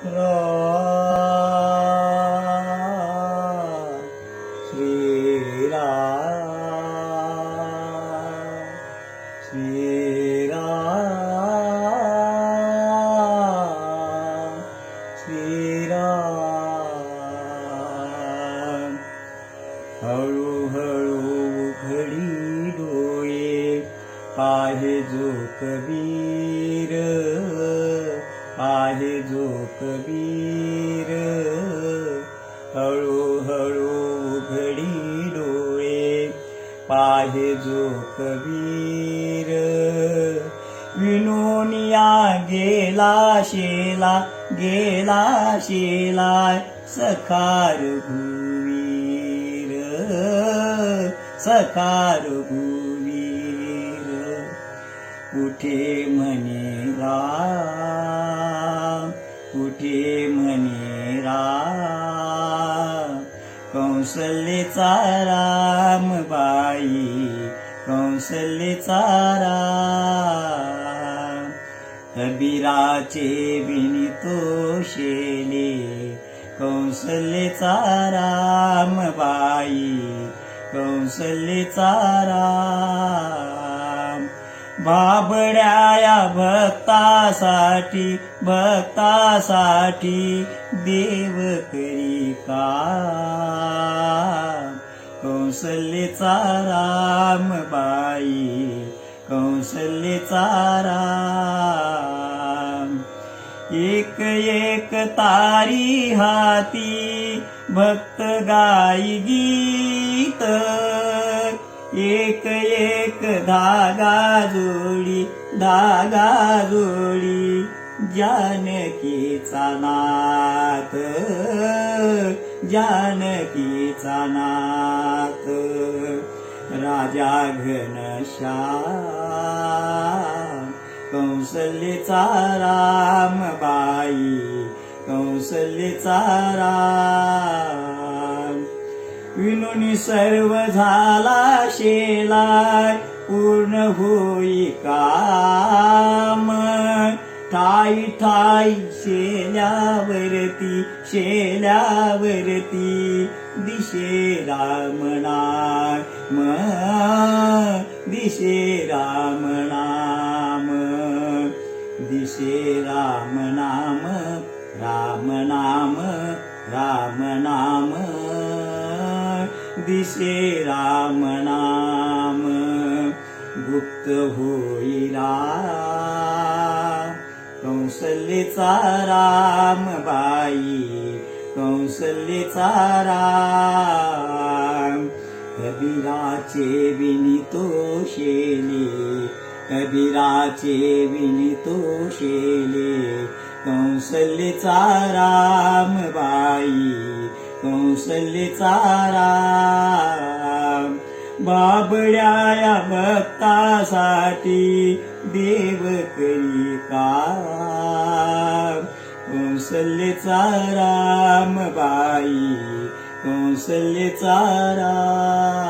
राम श्रीराम श्रीराम श्रीराम हळूहळू उघडी डोळे आहे जो कबीर आहे जो कबीर हळूहळू उघडी डोळे पाहे जो कबीर विनोनिया गेला शेला सखार भुवीर सखार भुवीर कुठे म्हणे राम कुठे म्हणे राम कौसल्येचा राम बाई कौसल्येचा राम कबीराचे विनितो शेले कौसल्येचा राम बाई कौसल्येचा राम बाबड्या भक्तासाठी देव करी काम कौसल्येचा राम बाई कौसल्येचा राम एक एक तारी हाती भक्त गाई गीत एक एक धागा जोडी जानकीचा नाथ जानकीचा नाथ राजा घनश्याम कौसल्येचा राम बाई कौसल्येचा राम विनोनी सर्व झाला शेलाय पूर्ण होई काम ठाई ठाई शेल्यावरती दिशे राम नाम दिशे राम नाम दिशे राम नाम राम नाम राम नाम दिशे राम नाम गुप्त होईला कौसल्येचा राम बाई कौसल्येचा राम कबीराचे विनितो शेले कौसल्येचा राम बाई कौसल्येचा राम बाबड्या भक्तासाठी देव करी काम कौसल्येचा राम बाई कौसल्येचा राम